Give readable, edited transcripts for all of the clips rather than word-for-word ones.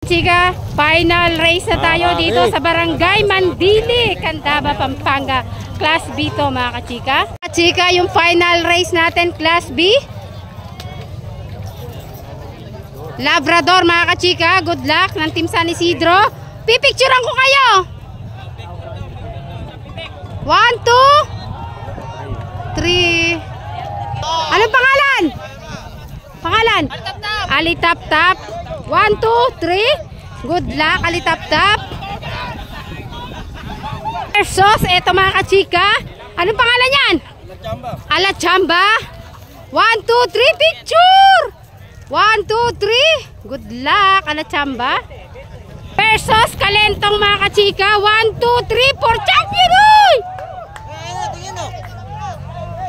Chika, final race na tayo dito sa Barangay Mandili, Candaba, Pampanga. Class B to mga kachika. Chika, yung final race natin, Class B. Labrador mga kachika, good luck ng Team San Isidro. Pipicturean ko kayo. 1, 2, 3. Anong pangalan? Pangalan? Ali Tap Tap. 1, 2, 3. Good luck, Ali Tap Tap. Versus, eto mga kachika. Anong pangalan yan? Ala Chamba. 1, 2, 3, picture. 1, 2, 3. Good luck, Ala Chamba. Versus, Kalentong mga kachika. 1, 2, 3, for champion.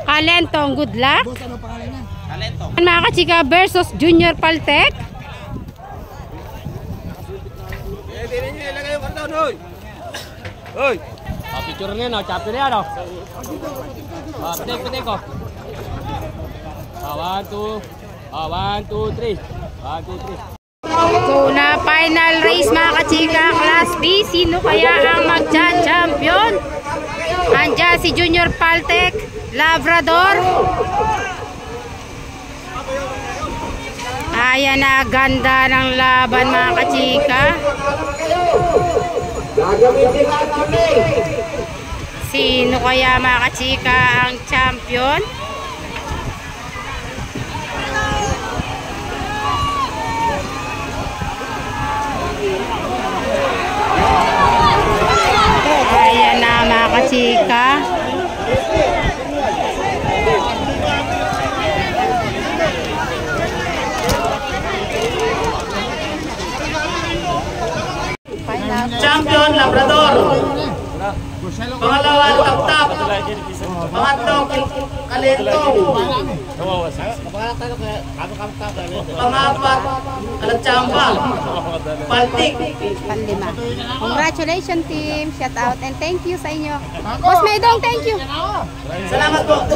Kalentong, good luck. Kalentong. Mga kachika versus Junior Paltek. Hoy. Picture niya no, chapter niya no. Pwede ko. 1, 2, 3. 1, 2, 3. So na final race mga kachika, Class B. Sino kaya ang magcha-champion? Andiyan si Junior Paltek, Labrador. Ayan na, ganda ng laban mga kachika. Sino kaya mga kachika ang champion? Ayan na mga kachika. Champion Labrador. Pangalawa Tap Tap. Pangatlo Kalentong. Pangapat Alachamba. Paltik. Panlima. Congratulations team. Shout out and thank you sa inyo. Boss Medong, thank you. Salamat po.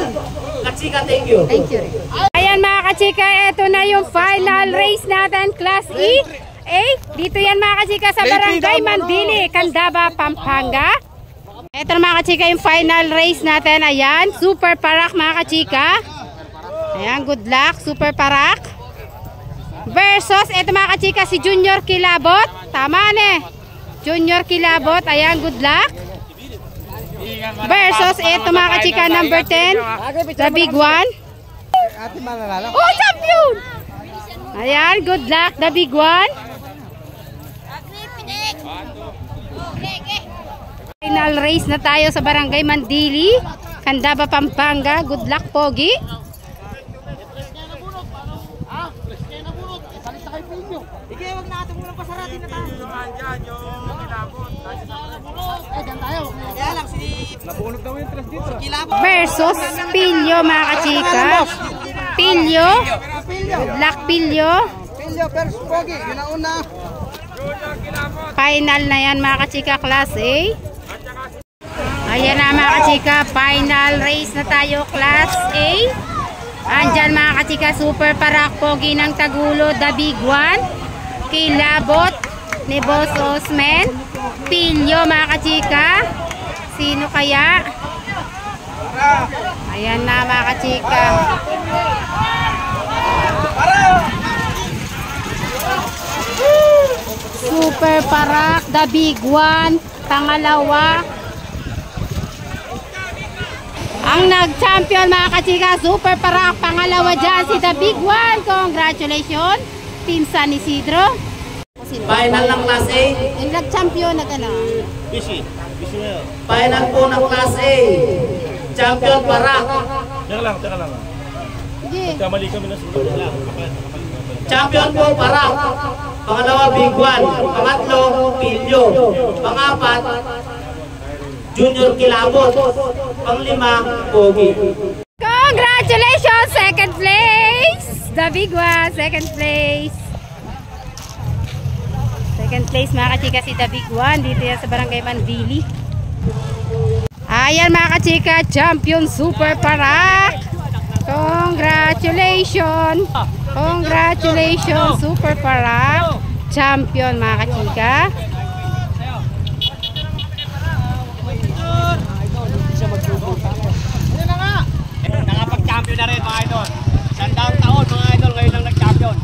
Kachika, thank you. Thank you. Ayan mga kachika, ito na yung final race natin, Class E. Dito yan mga kachika sa Barangay Mandili, Candaba, Pampanga. Ito na mga kachika yung final race natin. Ayan, Super Parak mga kachika. Ayan, good luck, Super Parak. Versus, ito mga kachika si Junior Kilabot. Tama ne. Junior Kilabot, ayan, good luck. Versus, ito mga kachika number 10, the big one. Oh, champion! Ayan, good luck, the big one. Final race na tayo sa Barangay Mandili, Candaba, Pampanga. Good luck, Pogi. Versus Pilyo mga kachika. Pilyo. Good luck, Pilyo. Final na yan mga kachika, Class A. Ayan na mga kachika, final race na tayo, Class A. Andyan mga kachika, Super Parak, Pogi ng Tagulo, the big one. Kilabot ni Boss Osman. Pilyo mga kachika. Sino kaya? Ayan na mga kachika. Super Parak, the big one. Pangalawa. Ang nag-champion mga kachika, Super Parak. Pangalawa dyan si the big one. Congratulations, Team San Isidro. Final ng Class A. Yung nag-champion na gano'n. Final po ng Class A. Champion Parak. Teka lang. Kamali kami na sulo. Champion po Parak. Pangalawa Big One. Pangatlo Pilyo. Pangapat Junior Kilabot. Panglima Pogi. Congratulations! Second place! The big one, second place. Second place mga kachika si the big one. Dito yan sa Barangay Mandili. Ayan mga kachika, champion Super Parak. Congratulations! Congratulations, Super Para champion mga kachika. Nakapag-champion na rin mga idol. Sandang taon mga idol, ngayon lang nag-champion.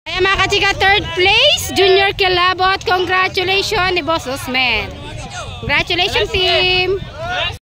Ayan mga kachika, third place, Junior Kilabot. Congratulations ni Boss Osman. Congratulations team!